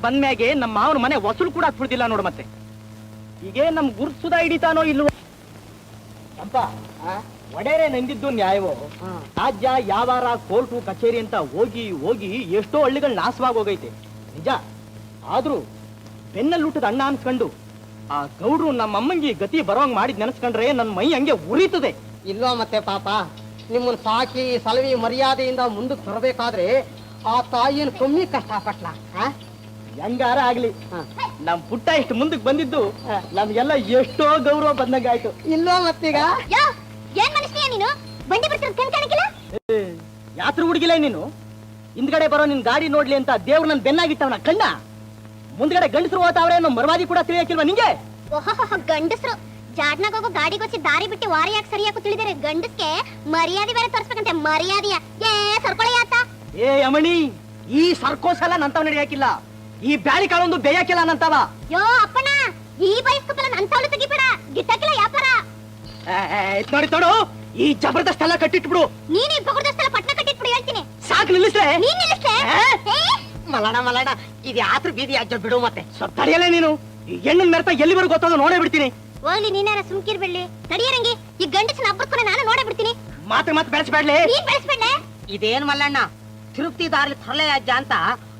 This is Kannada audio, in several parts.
ಬಂದ್ಮ್ಯಾಗೆ ನಮ್ಮ ಮಾವನ ಮನೆ ವಸೂಲು ಕೂಡ ಹತ್ಬಿಡ್ತಿಲ್ಲ ನೋಡು. ಮತ್ತೆ ಹೀಗೆ ನಮ್ ಗುರ್ಸುದ ಹಿಡಿತಾನೋ ಇಲ್ವೋ ಅಂತ ಒಡೆರೆ ನಂದಿದ್ದು ನ್ಯಾಯವೋ. ರಾಜ್ಯ ಯಾವಾರ ಕೋರ್ಟು ಕಚೇರಿ ಅಂತ ಹೋಗಿ ಹೋಗಿ ಎಷ್ಟೋ ಹಳ್ಳಿಗಳು ನಾಶವಾಗಿ ಹೋಗೈತೆ ನಿಜ. ಆದ್ರೂ ಬೆನ್ನಲ್ಲುಟ್ಟದ ಅಣ್ಣ ಅನ್ಸ್ಕೊಂಡು ಆ ಗೌಡ್ರು ನಮ್ಮಮ್ಮಂಗೆ ಗತಿ ಬರೋಂಗ್ ಮಾಡಿದ್ ನೆನೆಸ್ಕೊಂಡ್ರೆ ನನ್ ಮೈ ಹಂಗೆ ಉರಿತದೆ. ಇಲ್ವಾ ಮತ್ತೆ ಪಾಪ ನಿಮ್ಮನ್ನ ಸಾಕಿ ಸಲವಿ ಮರ್ಯಾದೆಯಿಂದ ಮುಂದಕ್ಕೆ ಬರಬೇಕಾದ್ರೆ ಆ ತಾಯಿನ ಕಮ್ಮಿ ಕಷ್ಟಪಟ್ಲ. ಹೆಂಗಾರ ಆಗ್ಲಿ ನಮ್ ಪುಟ್ಟ ಇಷ್ಟು ಮುಂದಕ್ಕೆ ಬಂದಿದ್ದು ನಮ್ಗೆಲ್ಲ ಎಷ್ಟೋ ಗೌರವ ಬಂದಂಗಾಯ್ತು. ಇಲ್ವಾ ಮತ್ತೀಗ ಏನ್ ಮನುಷ್ಯ ನೀನು ಬಂಡಿ ಬರ್ತಿರೋದ್ ಕಣ್ ಕಾಣಿಕಿಲ್ಲ? ಯಾತ್ರ ಹುಡುಗಿಲ್ಲ ನೀನು. ಹಿಂದ್ಗಡೆ ಬರೋ ನಿನ್ ಗಾಡಿ ನೋಡ್ಲಿ ಅಂತ ದೇವ್ರು ನನ್ ಬೆನ್ನಾಗಿಟ್ಟವನ ಕಣ್ಣ. ಮುಂದ್ಗಡೆ ಗಂಡಸರು ಹೋತಾವ್ರೆ ಅನ್ನೋ ಮರವಾದಿ ಕೂಡ ತಿಳಿಯಕ್ಕಿಲ್ವಾ ನಿಂಗೆ? ಓಹೋ ಗಂಡಸರು ಜಾಡ್ನಾಗ ಹೋಗೋ ಗಾಡಿಗೊಚ್ಚಿ ದಾರಿ ಬಿಟ್ಟು ವಾರ ಯಾಕೆ ಸರಿಯಾಗಿ ತಿಳಿದರೆ ಗಂಡಸ್ಗೆ ಮರ್ಯಾದೆ ಬೇರೆ ತೋರಿಸ್ಬೇಕಂತೆ. ಮರ್ಯಾದೆಯ ಸರ್ಕೊಳೆಯಾತ. ಏ ಅಮಣಿ, ಈ ಸರ್ಕೋಸ್ ಎಲ್ಲ ನಂತಾವ್ ನಡೆಯಾಕಿಲ್ಲ. ಈ ಬ್ಯಾಳಿ ಕಾಳೊಂದು ಬೇಯಾಕಿಲ್ಲ ನಂತಾವ. ಯೋ ಅಪ್ಪಣ್ಣ, ಈ ಬಯಸ್ಕೊಪ್ಪಲ್ಲ ನಂತವಳು ತೆಗಿಬೇಡ, ಗಿಟ್ಟಕ್ಕಿಲ್ಲ ವ್ಯಾಪಾರ. ನೋಡಿ ನೋಡು, ಈ ಜಬರ್ದಸ್ತ್ ಎಲ್ಲ ಕಟ್ಟಿಟ್ಬಿಡು. ನೀನ್ ಈ ಜಬರ್ದಸ್ತ್ ಪಟ್ನ ಕಟ್ಟಿಟ್ಬಿಡು ಹೇಳ್ತೀನಿ. ಸಾಕು ನಿಲ್ಲಿಸ್ಲೆ. ನೀನ್ ನಿಲ್ಲಿಸ್ಲೆ. ಮಲಣ ಇದು ಯಾತ್ರ ಬೀದಿ ಅಜ್ಜ ಬಿಡು. ಮತ್ತೆ ತಡೆಯಲ್ಲ ನೀನು. ಈ ಹೆಣ್ಣನ್ ಮೆರ್ತ ಎಲ್ಲಿವರೆಗೂ ಗೊತ್ತದ ನೋಡೇ ಬಿಡ್ತೀನಿ. ಹೋಗ್ಲಿ ನೀನಾರ ಸುಮ್ಕಿರ್ಬೇಡಿ. ತಡಿಯರಂಗಿ ಈ ಗಂಡಸನ ಹಬ್ಬರ್ಕೊಂಡು ನಾನು ನೋಡೇ ಬಿಡ್ತೀನಿ. ಮಾತು ಬೆಳೆಸ್ಬೇಡ್ಲಿ. ನೀನ್ ಬೆಳೆಸ್ಬೇಡ್ಲೆ. ಇದೇನ್ ಮಲ್ಲಣ್ಣ, ತಿರುಪ್ತಿ ದಾರಿ ತರಲೆ ಅಜ್ಜ ಅಂತ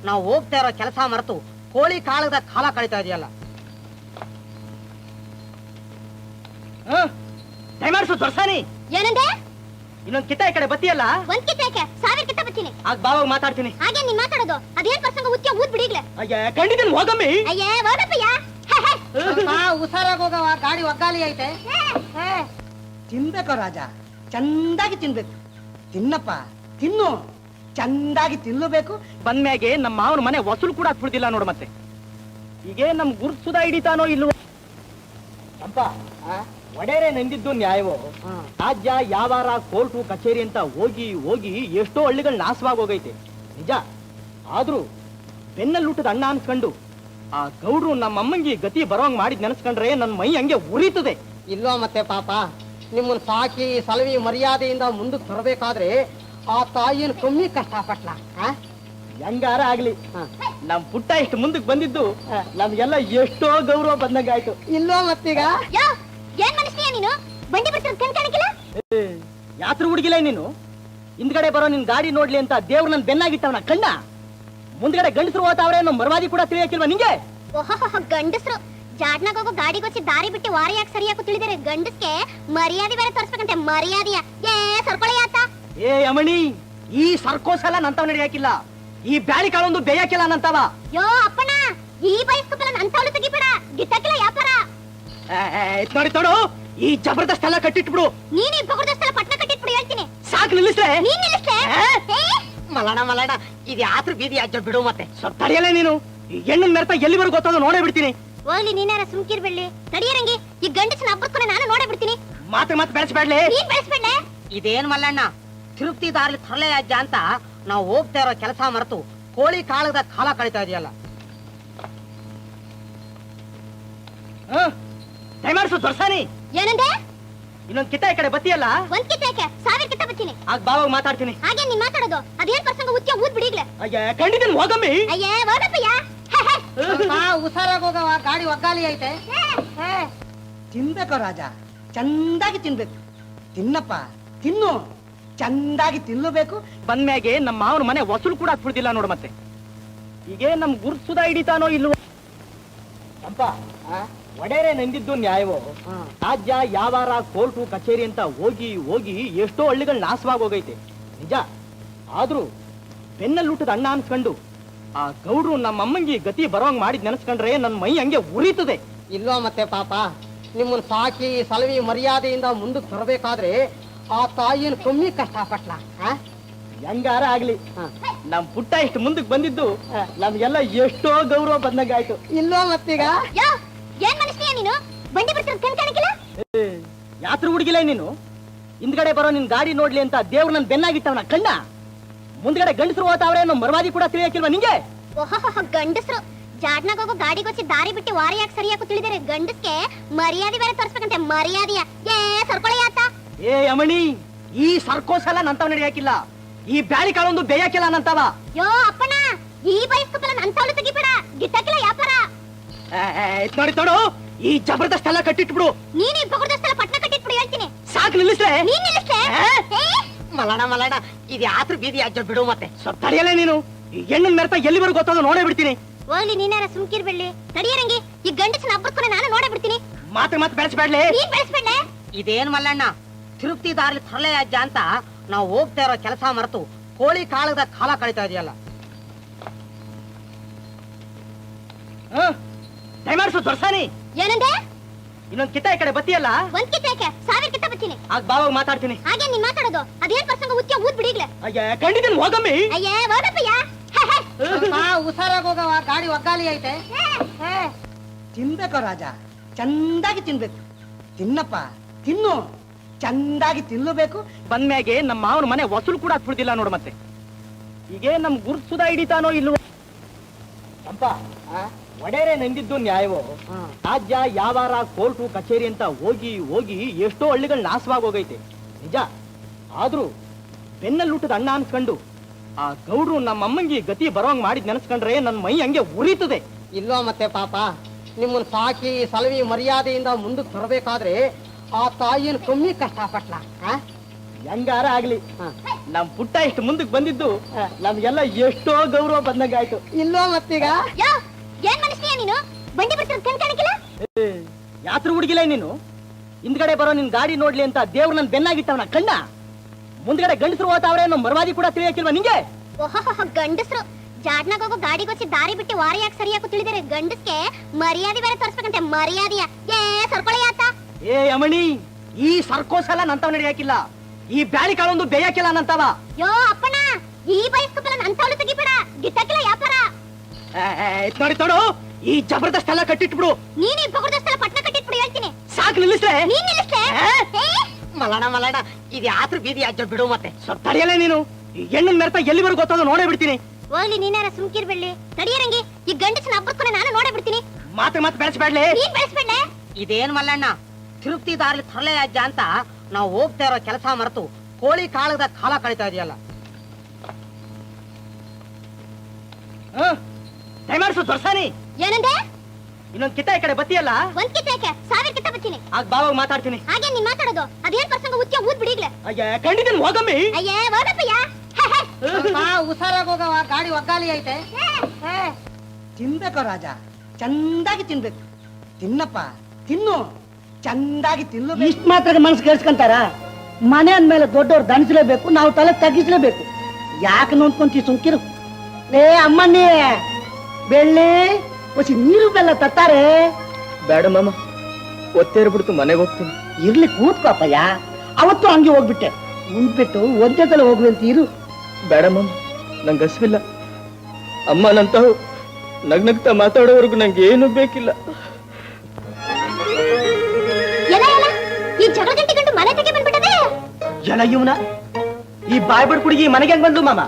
ನಾವು ಹೋಗ್ತಾ ಇರೋ ಕೆಲಸ ಮರೆತು ಕೋಳಿ ಕಾಳದ ಕಾಲ ಕಳೀತಾ ಇದೆಯಲ್ಲ. ದಯಮಾಡಿಸು ದೊರ್ಸಾನಿ. ಏನಂದೆ? ಇನ್ನೊಂದ್ ಕಿತ್ತ ಈ ಕಡೆ ಬತ್ತಿಯಲ್ಲ. ಒಂದ್ ಕಿತ್ತ ಯಾಕೆ 1000 ಕಿತ್ತ ಬತ್ತೀನಿ. ಆಗ ಬಾವಾಗ ಮಾತಾಡ್ತೀನಿ. ಹಾಗೆ ನೀನ್ ಮಾತಾಡೋದು ಅದೇನ್ ಪ್ರಸಂಗ ಉಚ್ಚ ಊದ್ ಬಿಡಿಗ್ಲೆ. ಅಯ್ಯ ಖಂಡಿತ ಹೋಗಮ್ಮಿ. ಅಯ್ಯೇ ಹೋಗಪ್ಪಯ್ಯ. ಹುಷಾರಾಗಿ ಹೋಗವ, ಗಾಡಿ ಒಗ್ಗಾಲಿ ಐತೆ. ತಿನ್ಬೇಕು ರಾಜ, ಚಂದಾಗಿ ತಿನ್ಬೇಕು. ತಿನ್ನಪ್ಪ ತಿನ್ನು, ಚಂದಾಗಿ ತಿನ್ನಬೇಕು. ಬಂದ್ಮ್ಯಾಗೆ ನಮ್ಮ ಮಾವನ ಮನೆ ವಸೂಲು ಕೂಡ ಹತ್ಬಿಡ್ತಿಲ್ಲ ನೋಡು. ಮತ್ತೆ ಹೀಗೆ ನಮ್ ಗುರ್ಸುದ ಹಿಡಿತಾನೋ ಇಲ್ವೋ ಅಂತ ಒಡೆರೆ ನಂದಿದ್ದು ನ್ಯಾಯವೋ. ರಾಜ್ಯ ಯಾವಾರ ಕೋರ್ಟು ಕಚೇರಿ ಅಂತ ಹೋಗಿ ಹೋಗಿ ಎಷ್ಟೋ ಹಳ್ಳಿಗಳು ನಾಶವಾಗಿ ಹೋಗೈತೆ ನಿಜ. ಆದ್ರೂ ಬೆನ್ನಲ್ಲುಟ್ಟದ ಅಣ್ಣ ಅನ್ಸ್ಕೊಂಡು ಆ ಗೌಡ್ರು ನಮ್ಮಮ್ಮಂಗೆ ಗತಿ ಬರೋಂಗ್ ಮಾಡಿದ್ ನೆನೆಸ್ಕೊಂಡ್ರೆ ನನ್ ಮೈ ಹಂಗೆ ಉರಿತದೆ. ಇಲ್ವಾ ಮತ್ತೆ ಪಾಪ ನಿಮ್ಮನ್ನ ಸಾಕಿ ಸಲವಿ ಮರ್ಯಾದೆಯಿಂದ ಮುಂದಕ್ಕೆ ಬರಬೇಕಾದ್ರೆ ಆ ತಾಯಿನ ಕಮ್ಮಿ ಕಷ್ಟಪಟ್ಲ. ಹೆಂಗಾರ ಆಗ್ಲಿ ನಮ್ ಪುಟ್ಟ ಇಷ್ಟು ಮುಂದಕ್ಕೆ ಬಂದಿದ್ದು ನಮ್ಗೆಲ್ಲ ಎಷ್ಟೋ ಗೌರವ ಬಂದಂಗಾಯ್ತು. ಇಲ್ವಾ ಮತ್ತೀಗ ಏನ್ ಮನುಷ್ಯ ನೀನು ಬಂಡಿ ಬರ್ತಿರೋದ್ ಕಣ್ ಕಾಣಿಕಿಲ್ಲ? ಯಾತ್ರ ಹುಡುಗಿಲ್ಲ ನೀನು. ಹಿಂದ್ಗಡೆ ಬರೋ ನಿನ್ ಗಾಡಿ ನೋಡ್ಲಿ ಅಂತ ದೇವ್ರು ನನ್ ಬೆನ್ನಾಗಿಟ್ಟವನ ಕಣ್ಣ. ಮುಂದ್ಗಡೆ ಗಂಡಸರು ಹೋತಾವ್ರೆ ಅನ್ನೋ ಮರವಾದಿ ಕೂಡ ತಿಳಿಯಕ್ಕಿಲ್ವಾ ನಿಂಗೆ? ಓಹೋ ಗಂಡಸರು ಜಾಡ್ನಾಗ ಹೋಗೋ ಗಾಡಿಗೊಚ್ಚಿ ದಾರಿ ಬಿಟ್ಟು ವಾರ ಯಾಕೆ ಸರಿಯಾಗಿ ತಿಳಿದರೆ ಗಂಡಸ್ಗೆ ಮರ್ಯಾದೆ ಬೇರೆ ತೋರಿಸ್ಬೇಕಂತೆ. ಮರ್ಯಾದೆಯ ಸರ್ಕೊಳೆಯಾತ. ಏ ಅಮಣಿ, ಈ ಸರ್ಕೋಸ್ ಎಲ್ಲ ನಂತಾವ್ ನಡೆಯಾಕಿಲ್ಲ. ಈ ಬ್ಯಾಳಿ ಕಾಳೊಂದು ಬೇಯಾಕಿಲ್ಲ ನಂತಾವ. ಯೋ ಅಪ್ಪಣ್ಣ, ಈ ಬಯಸ್ಕೊಪ್ಪಲ್ಲ ನಂತವಳು ತೆಗಿಬೇಡ, ಗಿಟ್ಟಕ್ಕಿಲ್ಲ ವ್ಯಾಪಾರ. ನೋಡಿ ನೋಡು, ಈ ಜಬರ್ದಸ್ತ್ ಎಲ್ಲ ಕಟ್ಟಿಟ್ಬಿಡು. ನೀನ್ ಈ ಜಬರ್ದಸ್ತ್ ಪಟ್ನ ಕಟ್ಟಿಟ್ಬಿಡು ಹೇಳ್ತೀನಿ. ಸಾಕು ನಿಲ್ಲಿಸ್ಲೆ. ನೀನ್ ನಿಲ್ಲಿಸ್ಲೆ. ಮಲಣ ಇದು ಯಾತ್ರ ಬೀದಿ ಅಜ್ಜ ಬಿಡು. ಮತ್ತೆ ತಡೆಯಲ್ಲ ನೀನು. ಈ ಹೆಣ್ಣನ್ ಮೆರ್ತ ಎಲ್ಲಿವರೆಗೂ ಗೊತ್ತದ ನೋಡೇ ಬಿಡ್ತೀನಿ. ಹೋಗ್ಲಿ ನೀನಾರ ಸುಮ್ಕಿರ್ಬೇಡಿ. ತಡಿಯರಂಗಿ ಈ ಗಂಡಸನ ಹಬ್ಬರ್ಕೊಂಡು ನಾನು ನೋಡೇ ಬಿಡ್ತೀನಿ. ಮಾತು ಬೆಳೆಸ್ಬೇಡ್ಲಿ. ನೀನ್ ಬೆಳೆಸ್ಬೇಡ್ಲೆ. ಇದೇನ್ ಮಲ್ಲಣ್ಣ, ತಿರುಪ್ತಿ ದಾರಿ ತರಲೆ ಅಜ್ಜ ಅಂತ ನಾವು ಹೋಗ್ತಾ ಇರೋ ಕೆಲಸ ಮರೆತು ಕೋಳಿ ಕಾಳದ ಕಾಲ ಕಳೀತಾ ಇದೆಯಲ್ಲ. ದಯಮಾಡಿಸು ದೊರ್ಸಾನಿ. ಏನಂದೆ? ಇನ್ನೊಂದ್ ಕಿತ್ತ ಈ ಕಡೆ ಬತ್ತಿಯಲ್ಲ. ಒಂದ್ ಕಿತ್ತ ಯಾಕೆ 1000 ಕಿತ್ತ ಬತ್ತೀನಿ. ಆಗ ಬಾವಾಗ ಮಾತಾಡ್ತೀನಿ. ಹಾಗೆ ನೀನ್ ಮಾತಾಡೋದು ಅದೇನ್ ಪ್ರಸಂಗ ಉಚ್ಚ ಊದ್ ಬಿಡಿಗ್ಲೆ. ಅಯ್ಯ ಖಂಡಿತ ಹೋಗಮ್ಮಿ. ಅಯ್ಯೇ ಹೋಗಪ್ಪಯ್ಯ. ಹುಷಾರಾಗಿ ಹೋಗವ, ಗಾಡಿ ಒಗ್ಗಾಲಿ ಐತೆ. ತಿನ್ಬೇಕು ರಾಜ, ಚಂದಾಗಿ ತಿನ್ಬೇಕು. ತಿನ್ನಪ್ಪ ತಿನ್ನು, ಚಂದಾಗಿ ತಿನ್ನಬೇಕು. ಬಂದ್ಮ್ಯಾಗೆ ನಮ್ಮ ಮಾವನ ಮನೆ ವಸೂಲು ಕೂಡ ಹತ್ಬಿಡ್ತಿಲ್ಲ ನೋಡು. ಮತ್ತೆ ಹೀಗೆ ನಮ್ ಗುರ್ಸುದ ಹಿಡಿತಾನೋ ಇಲ್ವೋ ಅಂತ ಒಡೆರೆ ನಂದಿದ್ದು ನ್ಯಾಯವೋ. ರಾಜ್ಯ ಯಾವಾರ ಕೋರ್ಟು ಕಚೇರಿ ಅಂತ ಹೋಗಿ ಹೋಗಿ ಎಷ್ಟೋ ಹಳ್ಳಿಗಳು ನಾಶವಾಗಿ ಹೋಗೈತೆ ನಿಜ. ಆದ್ರೂ ಬೆನ್ನಲ್ಲುಟ್ಟದ ಅಣ್ಣ ಅನ್ಸ್ಕೊಂಡು ಆ ಗೌಡ್ರು ನಮ್ಮಮ್ಮಂಗೆ ಗತಿ ಬರೋಂಗ್ ಮಾಡಿದ್ ನೆನೆಸ್ಕೊಂಡ್ರೆ ನನ್ ಮೈ ಹಂಗೆ ಉರಿತದೆ. ಇಲ್ವಾ ಮತ್ತೆ ಪಾಪ ನಿಮ್ಮನ್ನ ಸಾಕಿ ಸಲವಿ ಮರ್ಯಾದೆಯಿಂದ ಮುಂದಕ್ಕೆ ಬರಬೇಕಾದ್ರೆ ಆ ತಾಯಿನ ಕಮ್ಮಿ ಕಷ್ಟಪಟ್ಲ. ಹೆಂಗಾರ ಆಗ್ಲಿ ನಮ್ ಪುಟ್ಟ ಇಷ್ಟು ಮುಂದಕ್ಕೆ ಬಂದಿದ್ದು ನಮ್ಗೆಲ್ಲ ಎಷ್ಟೋ ಗೌರವ ಬಂದಂಗಾಯ್ತು. ಇಲ್ವಾ ಮತ್ತೀಗ ಏನ್ ಮನುಷ್ಯ ನೀನು ಬಂಡಿ ಬರ್ತಿರೋದ್ ಕಣ್ ಕಾಣಿಕಿಲ್ಲ? ಯಾತ್ರ ಹುಡುಗಿಲ್ಲ ನೀನು. ಹಿಂದ್ಗಡೆ ಬರೋ ನಿನ್ ಗಾಡಿ ನೋಡ್ಲಿ ಅಂತ ದೇವ್ರು ನನ್ ಬೆನ್ನಾಗಿಟ್ಟವನ ಕಣ್ಣ. ಮುಂದ್ಗಡೆ ಗಂಡಸರು ಹೋತಾವ್ರೆ ಅನ್ನೋ ಮರವಾದಿ ಕೂಡ ತಿಳಿಯಕ್ಕಿಲ್ವಾ ನಿಂಗೆ? ಓಹೋ ಗಂಡಸರು ಜಾಡ್ನಾಗ ಹೋಗೋ ಗಾಡಿಗೊಚ್ಚಿ ದಾರಿ ಬಿಟ್ಟು ವಾರ ಯಾಕೆ ಸರಿಯಾಗಿ ತಿಳಿದರೆ ಗಂಡಸ್ಗೆ ಮರ್ಯಾದೆ ಬೇರೆ ತೋರಿಸ್ಬೇಕಂತೆ. ಮರ್ಯಾದೆಯ ಸರ್ಕೊಳೆಯಾತ. ಏ ಅಮಣಿ, ಈ ಸರ್ಕೋಸ್ ಎಲ್ಲ ನಂತಾವ್ ನಡೆಯಾಕಿಲ್ಲ. ಈ ಬ್ಯಾಳಿ ಕಾಳೊಂದು ಬೇಯಾಕಿಲ್ಲ ನಂತಾವ. ಯೋ ಅಪ್ಪಣ್ಣ, ಈ ಬಯಸ್ಕೊಪ್ಪಲ್ಲ ನಂತವಳು ತೆಗಿಬೇಡ, ಗಿಟ್ಟ ನೋಡಿ ನೋಡು, ಈ ಜಬರ್ದಸ್ತ್ ಎಲ್ಲ ಕಟ್ಟಿಟ್ಬಿಡು. ನೀನ್ ಈ ಬಗುರ್ದಷ್ಟೆಲ್ಲ ಪಟ್ನ ಕಟ್ಟಿಟ್ಬಿಡು ಹೇಳ್ತೀನಿ. ಸಾಕು ನಿಲ್ಲಿಸ್ರೆ. ನೀನ್ ನಿಲ್ಲಿಸ್ತೆ? ಮಲಣ ಇದು ಯಾತ್ರ ಬೀದಿ ಅಜ್ಜ ಬಿಡು ಮತ್ತೆ. ಸ್ವಲ್ಪ ತಡೆಯಲ್ಲ ನೀನು. ಈ ಹೆಣ್ಣನ್ ಮೆರ್ತ ಎಲ್ಲಿವರೆಗೂ ಗೊತ್ತಾಗ ನೋಡೇ ಬಿಡ್ತೀನಿ. ಹೋಗ್ಲಿ ನೀನಾರ ಸುಮ್ಕಿರ್ಬಿಡ್ಲಿ. ತಡಿಯರಂಗಿ, ಈ ಗಂಡಸನ ಹಬ್ಬಕ್ಕೂ ನಾನು ನೋಡೇ ಬಿಡ್ತೀನಿ. ಮಾತು ಬೆಳೆಸ್ಬೇಡ್ಲಿ. ನೀನ್ ಬೆಳೆಸ್ಬೇಡ. ಇದೇನ್ ಮಲ್ಲಣ್ಣ, ತಿರುಪ್ತಿ ದಾರಿ ತರಲೆ ಅಜ್ಜ ಅಂತ ನಾವು ಹೋಗ್ತಾ ಇರೋ ಕೆಲಸ ಮರೆತು ಕೋಳಿ ಕಾಳದ ಕಾಲ ಕಳೀತಾ ಇದೆಯಲ್ಲ. ದಯಮಾಡ್ಸು ದೊರ್ಸಾನಿ. ಏನಂದೆ? ಇನ್ನೊಂದ್ ಕಿತ್ತ ಈ ಕಡೆ ಬತ್ತಿಯಲ್ಲ. ಒಂದ್ ಕಿತ್ತಾಕೆ 1000 ಕಿತ್ತ ಬತ್ತೀನಿ. ಆಗ ಬಾವಾಗ ಮಾತಾಡ್ತೀನಿ. ಹಾಗೆ ನೀನ್ ಮಾತಾಡೋದು ಅದೇನ್ ಪ್ರಸಂಗ ಉತ್ಯ ಊದ್ ಬಿಡಿಗ್ಲೆ. ಅಯ್ಯ ಖಂಡಿತ ಹೋಗಮ್ಮಿ. ಅಯ್ಯೇ ಹೋಗಪ್ಪಯ್ಯ. ಹುಷಾರಾಗಿ ಹೋಗವ, ಗಾಡಿ ಒಗ್ಗಾಲಿ ಐತೆ. ತಿನ್ಬೇಕು ರಾಜ, ಚಂದಾಗಿ ತಿನ್ಬೇಕು. ತಿನ್ನಪ್ಪ ತಿನ್ನು, ಚಂದಾಗಿ ತಿನ್ನಬೇಕು. ಬಂದ್ಮ್ಯಾಗೆ ನಮ್ಮ ಮಾವನ ಮನೆ ವಸೂಲು ಕೂಡ ಹತ್ಬಿಡ್ತಿಲ್ಲ ನೋಡು ಮತ್ತೆ. ಹೀಗೆ ನಮ್ ಗುರ್ಸುದ ಹಿಡಿತಾನೋ ಇಲ್ವೋ. ಅಪ್ಪ ಒಡೆರೆ ನಂದಿದ್ದು ನ್ಯಾಯವೋ. ರಾಜ್ಯ ಯಾವಾರ ಕೋರ್ಟು ಕಚೇರಿ ಅಂತ ಹೋಗಿ ಹೋಗಿ ಎಷ್ಟೋ ಹಳ್ಳಿಗಳು ನಾಶವಾಗಿ ಹೋಗೈತೆ ನಿಜ. ಆದ್ರೂ ಬೆನ್ನಲ್ಲುಟ್ಟದ ಅಣ್ಣ ಅನ್ಸ್ಕೊಂಡು ಆ ಗೌಡ್ರು ನಮ್ಮ ಅಮ್ಮಂಗೆ ಗತಿ ಬರೋಂಗ್ ಮಾಡಿದ್ ನೆನೆಸ್ಕೊಂಡ್ರೆ ನನ್ನ ಮೈ ಹಂಗೆ ಉರಿತದೆ. ಇಲ್ವಾ ಮತ್ತೆ ಪಾಪ, ನಿಮ್ಮನ್ನ ಸಾಕಿ ಸಲವಿ ಮರ್ಯಾದೆಯಿಂದ ಮುಂದಕ್ಕೆ ಬರಬೇಕಾದ್ರೆ ಆ ತಾಯಿನ ಕಮ್ಮಿ ಕಷ್ಟಪಟ್ಲ. ಹೆಂಗಾರ ಆಗ್ಲಿ, ನಮ್ ಪುಟ್ಟ ಇಷ್ಟು ಮುಂದಕ್ಕೆ ಬಂದಿದ್ದು ನಮ್ಗೆಲ್ಲ ಎಷ್ಟೋ ಗೌರವ ಬಂದಂಗಾಯ್ತು. ಇಲ್ವಾ ಮತ್ತೀಗ? ಯೋ, ಏನ್ ಮನುಷ್ಯ ನೀನು? ಬಂಡಿ ಬಿಡ್ತಿರೋದ್ ಕಣ್ ಕಾಣಿಕಿಲ್ಲ? ಯಾತ್ರ ಹುಡುಗಿಲ್ಲ ನೀನು. ಹಿಂದ್ಗಡೆ ಬರೋ ನಿನ್ ಗಾಡಿ ನೋಡ್ಲಿ ಅಂತ ದೇವ್ರು ನನ್ ಬೆನ್ನಾಗಿಟ್ಟವನ ಕಣ್ಣ. ಮುಂದ್ಗಡೆ ಗಂಡಸರು ಹೋತಾವ್ರೆ ಅನ್ನೋ ಮರವಾದಿ ಕೂಡ ತಿಳಿಯಕ್ಕಿಲ್ವಾ ನಿಂಗೆ? ಓಹೋ, ಗಂಡಸ್ರು ಜಾಡ್ನಾಗ ಹೋಗೋ ಗಾಡಿಗೊಚ್ಚಿ ದಾರಿ ಬಿಟ್ಟು ವಾರಿಯಾಗಿ ಸರಿಯಾಗಿ ತಿಳಿದರೆ ಗಂಡಸ್ಗೆ ಮರ್ಯಾದೆ ಬೇರೆ ತೋರ್ಸ್ಬೇಕಂತೆ. ಮರ್ಯಾದೆಯ ಏ ಸರ್ಕೊಳ್ಳಿ ಆತ. ಏ ಅಮಣಿ, ಈ ಸರ್ಕೋಸಲ ನಂತವ್ ನಡೆಯಾಕಿಲ್ಲ, ಈ ಬ್ಯಾಳಿ ಕಾಳೊಂದು ಬೇಯಾಕಿಲ್ಲ ನಂತವ. ಯೋ ಅಪ್ಪಣ್ಣ, ಈ ಬಯಸ್ಕಪ್ಪಲ್ಲ ನಂತವಳು ತೆಗಿಬೇಡ, ಗಿಟ್ಟಕ್ಕಿಲ್ಲ ವ್ಯಾಪಾರ. ನೋಡಿ ನೋಡು, ಈ ಜಬರ್ದಸ್ತ್ ಎಲ್ಲ ಕಟ್ಟಿಟ್ಬಿಡು. ನೀನ್ ಈ ಬಗುರ್ದಷ್ಟೆಲ್ಲ ಪಟ್ನ ಕಟ್ಟಿಟ್ಬಿಡು ಹೇಳ್ತೀನಿ. ಸಾಕು ನಿಲ್ಲಿಸ್ರೆ. ನೀನ್ ನಿಲ್ಲಿಸ್ತೆ? ಮಲಣ ಇದು ಯಾತ್ರ ಬೀದಿ ಅಜ್ಜ ಬಿಡು ಮತ್ತೆ. ಸ್ವಲ್ಪ ತಡೆಯಲ್ಲ ನೀನು. ಈ ಹೆಣ್ಣನ್ ಮೆರ್ತ ಎಲ್ಲಿವರೆಗೂ ಗೊತ್ತಾಗ ನೋಡೇ ಬಿಡ್ತೀನಿ. ಹೋಗ್ಲಿ ನೀನಾರ ಸುಮ್ಕಿರ್ಬಿಡ್ಲಿ. ತಡಿಯರಂಗಿ, ಈ ಗಂಡಸನ ಹಬ್ಬಕ್ಕೂ ನಾನು ನೋಡೇ ಬಿಡ್ತೀನಿ. ಮಾತು ಬೆಳೆಸ್ಬೇಡ್ಲಿ. ನೀನ್ ಬೆಳೆಸ್ಬೇಡ. ಇದೇನ್ ಮಲ್ಲಣ್ಣ, ತಿರುಪ್ತಿ ದಾರಿ ತರಲೆ ಅಜ್ಜ ಅಂತ ನಾವು ಹೋಗ್ತಾ ಇರೋ ಕೆಲಸ ಮರೆತು ಕೋಳಿ ಕಾಳದ ಕಾಲ ಕಳೀತಾ ಇದೆಯಲ್ಲ. ದಯಮಾಡ್ಸು ದೊರ್ಸಾನಿ. ಏನಂದೆ? ಇನ್ನೊಂದ್ ಕಿತ್ತ ಈ ಕಡೆ ಬತ್ತಿಯಲ್ಲ. ಒಂದ್ ಕಿತ್ತಾಕೆ 1000 ಕಿತ್ತ ಬತ್ತೀನಿ. ಆಗ ಬಾವಾಗ ಮಾತಾಡ್ತೀನಿ. ಹಾಗೆ ನೀನ್ ಮಾತಾಡೋದು ಅದೇನ್ ಪ್ರಸಂಗ ಉತ್ಯ ಊದ್ ಬಿಡಿಗ್ಲೆ. ಅಯ್ಯ ಖಂಡಿತ ಹೋಗಮ್ಮಿ. ಅಯ್ಯೇ ಹೋಗಪ್ಪಯ್ಯ. ಹುಷಾರಾಗಿ ಹೋಗವ, ಗಾಡಿ ಒಗ್ಗಾಲಿ ಐತೆ. ತಿನ್ಬೇಕು ರಾಜ, ಚಂದಾಗಿ ತಿನ್ಬೇಕು. ತಿನ್ನಪ್ಪ ತಿನ್ನು, ಚಂದಾಗಿ ತಿನ್ನು. ಇಷ್ಟ ಮಾತ್ರ ಮನಸ್ಸು ಕೇಳಿಸ್ಕೊಂತಾರ? ಮನೆ ಅಂದ್ಮೇಲೆ ದೊಡ್ಡವ್ರು ದಣಿಸ್ಲೇಬೇಕು, ನಾವು ತಲೆ ತಗ್ಗಿಸ್ಲೇಬೇಕು. ಯಾಕೆ ನೋಡ್ಕೊಂತೀವಿ ಸುಮ್ಕಿರು. ಲೇ ಅಮ್ಮಣ್ಣಿ, ಬೆಳ್ಳಿ ಹೊಸಿ ನೀರು ಬೆಲ್ಲ ತತ್ತಾರೆ. ಬೇಡ ಮಾಮ, ಒತ್ತೇರ್ಬಿಡ್ತು, ಮನೆಗೆ ಹೋಗ್ತೀನಿ. ಇರ್ಲಿ ಕೂತ್ಕೋಪಯ್ಯ. ಅವತ್ತು ಹಂಗೆ ಹೋಗ್ಬಿಟ್ಟೆ, ಉಂಡ್ಬಿಟ್ಟು ಒಂದೇ ತಲೆ ಹೋಗ್ಲಿ ಅಂತ ಇರು. ಬೇಡ ಮಾಮ, ನಂಗೆ ಹಸಿವಿಲ್ಲ. ಅಮ್ಮನಂತವು ನಗ್ನಗ್ತಾ ಮಾತಾಡೋವರೆಗೂ ನಂಗೆ ಏನು ಬೇಕಿಲ್ಲ. ಎಲ್ಲ ಈ ಜಗಳ ಗಂಟೆ ಗಂಟು ಮನೆ ತೆಗೆ ಬಂದ್ಬಿಟ್ಟದೆ. ಜನ ಇವನ ಈ ಬಾಯ್ಬಡ್ ಕುಡುಗಿ ಮನೆಗೆ ಹೆಂಗ್ ಬಂದ್ಲು ಮಾಮ?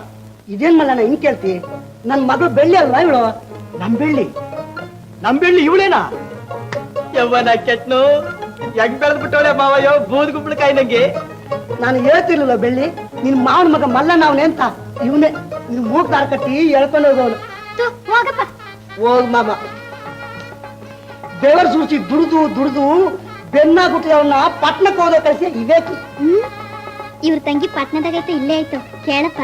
ಇದೇನ್ ಮಲ್ಲಣ್ಣ ಹಿಂಗ್ ಕೇಳ್ತಿ? ನನ್ ಮಗಳು ಬೆಳ್ಳಿ ಅಲ್ವಾ ಇವಳು? ನಮ್ ಬೆಳ್ಳಿ ಇವಳೇನಾ? ಯವ್ವನ ಕೆಟ್ನು ಹೆಂಗ್ ಬೆಳೆದ್ಬಿಟ್ಟವಳೆ ಮಾವಯ್ಯೋ, ಬೂದ್ ಗುಂಬಳಕಾಯಿ ನಂಗೆ. ನಾನು ಹೇಳ್ತಿರ್ಲಿಲ್ಲ ಬೆಳ್ಳಿ, ನಿನ್ ಮಾವನ ಮಗ ಮಲ್ಲಣ್ಣ ಅವನೇ ಅಂತ. ಇವನೇ ನೀನು ಮೂಗ್ ದಾರ ಕಟ್ಟಿ ಎಳ್ಕೊಂಡು ಹೋಗೋನು. ಹೋಗಪ್ಪ. ಹೋಗ್ ಮಾಮ. ಬೆವರು ಸೂಚಿ ದುಡ್ದು ಬೆನ್ನಾಗುಟ್ಟಿ ಅವನ್ನ ಪಟ್ನಕ್ಕೆ ಹೋದ ಕಳಿಸಿ ಇವೇಕಿ. ಇವ್ರ ತಂಗಿ ಪಟ್ನದಾಗೈತೆ, ಇಲ್ಲೇ ಆಯ್ತು ಕೇಳಪ್ಪ.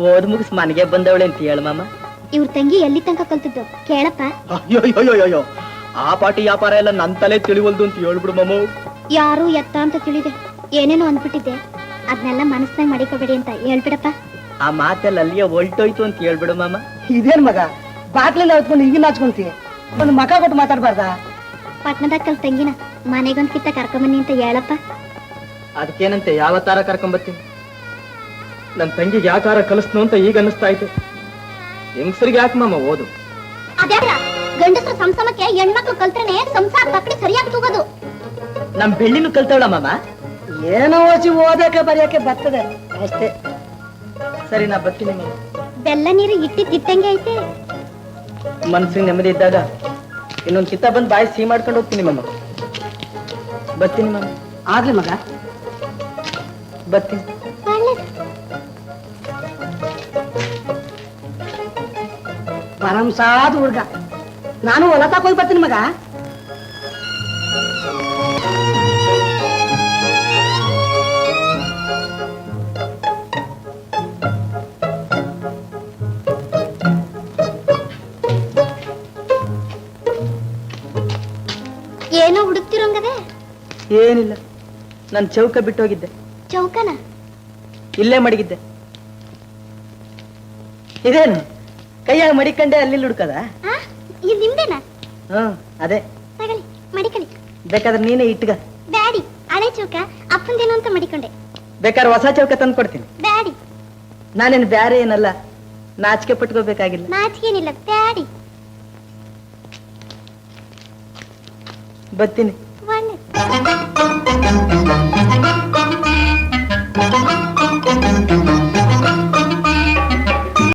ಓದ್ ಮುಗಿಸ್ ಮನೆಗೆ ಬಂದವಳೆ ಅಂತ ಹೇಳ ಮಾಮ. ಇವ್ರ ತಂಗಿ ಎಲ್ಲಿ ತನಕ ಕಲ್ತಿದ್ದು ಕೇಳಪ್ಪ. ಅಯ್ಯೋ, ಆ ಪಾಟಿ ವ್ಯಾಪಾರ ಎಲ್ಲ ನನ್ ತಲೆ ತಿಳಿವಲ್ದು ಅಂತ ಹೇಳ್ಬಿಡು ಮಾಮ. ಯಾರು ಎತ್ತ ಅಂತ ತಿಳಿದೆ, ಏನೇನೋ ಅಂದ್ಬಿಟ್ಟಿದ್ದೆ. ಅದನ್ನೆಲ್ಲ ಮನಸ್ನಾಗ ಮಾಡಿಕೋಬೇಡಿ ಅಂತ ಹೇಳ್ಬಿಡಪ್ಪ. ಆ ಮಾತೆಲ್ಲ ಅಲ್ಲಿಯೇ ಹೊಲ್ಟೋಯ್ತು ಅಂತ ಹೇಳ್ಬಿಡು ಮಾಮ. ಇದೇನ್ ಮಗ ಬಾಕ್ಲಿಂದ ಹೊತ್ಕೊಂಡು ಈಗಿನ ಹಚ್ಕೊಂತಿ? ಒಂದು ಮಕ ಕೊಟ್ಟು ಮಾತಾಡ್ಬಾರ್ದ? ಪಟ್ನದಾಗ ಕಲ್ ತಂಗಿನ ಮನೆಗೊಂದ್ ಕಿತ್ತ ಕರ್ಕೊಂಬನ್ನಿ ಅಂತ ಹೇಳಪ್ಪ. ಅದಕ್ಕೇನಂತೆ, ಯಾವ ತರ ಕರ್ಕೊಂಬರ್ತೀನಿ. ನನ್ ತಂಗಿಗೆ ಯಾಕಾರ ಕಲಿಸ್ನು ಅಂತ ಈಗ ಅನ್ನಿಸ್ತಾ ಐತೆ. ಹೆಂಗಸರಿಗೆ ಯಾಕೆ ಮಾಮ ಓದು? ಅದ್ಯಾಕ ಗಂಡಸರು ಸಂಸಮಕ್ಕೆ ಹೆಣ್ಮಕ್ಳು ಕಲ್ತ್ರೇನೆ ಸಂಸಾರ ತಕ್ಕಡಿ ಸರಿಯಾಗಿ ತೂಗೋದು. ನಮ್ ಬೆಳ್ಳಿನೂ ಕಲ್ತವಳ ಮಾಮ. ಏನೋ ಓಸಿ ಓದಕ್ಕೆ ಬರೆಯಕ್ಕೆ ಬರ್ತದೆ ಅಷ್ಟೇ. ಸರಿ, ನಾ ಬರ್ತೀನಿ ಮಾಮ. ಬೆಲ್ಲ ನೀರು ಇಟ್ಟಿದ್ದಂಗೆ ಐತೆ. ಮನ್ಸಿಗೆ ನೆಮ್ಮದಿ ಇದ್ದಾಗ ಇನ್ನೊಂದ್ ಕಿತ್ತ ಬಂದ್ ಬಾಯಿ ಸಿಹಿ ಮಾಡ್ಕೊಂಡು ಹೋಗ್ತೀನಿ ಮಾಮ. ಬರ್ತೀನಿ ಮಾಮ. ಆಗ್ಲಿ ಮಗ, ಬರ್ತೀನಿ. ಪರಂ ಸಾಧು ಹುಡುಗ. ನಾನು ಹೊಲ ತಕೋಗಿ ಬರ್ತೀನಿ ಮಗ. ಏನಿಲ್ಲ, ನಾನು ಚೌಕ ಬಿಟ್ಟು ಹೋಗಿದ್ದೆ. ಚೌಕನ? ಇಲ್ಲೇ ಮಡಗಿದ್ದೆ. ಇದೇನು ಕೈಯಾಗ ಮಡಿಕಂಡೆ ಅಲ್ಲಿ ಹುಡ್ಕದ? ಇದು ನಿಮ್ದೇನಾ? ಅದೇ. ತಗೊಳ್ಳಿ, ಮಡಿಕಳಿ. ಬೇಕಾದ್ರೆ ನೀನೇ ಇಟ್ಗ. ಬ್ಯಾಡಿ, ಹಳೆ ಚೌಕ ಅಪ್ಪಂದೇನು ಅಂತ ಮಡಿಕೊಂಡೆ. ಬೇಕಾದ್ರೆ ಹೊಸ ಚೌಕ ತಂದು ಕೊಡ್ತೀನಿ. ಬ್ಯಾಡಿ. ನಾನೇನು ಬ್ಯಾರೆ ಏನಲ್ಲ, ನಾಚಿಕೆ ಪಟ್ಕೋಬೇಕಾಗಿಲ್ಲ. ನಾಚಿಕೇನಿಲ್ಲ, ಬ್ಯಾಡಿ. ಬರ್ತೀನಿ. ಒಳ್ಳೆ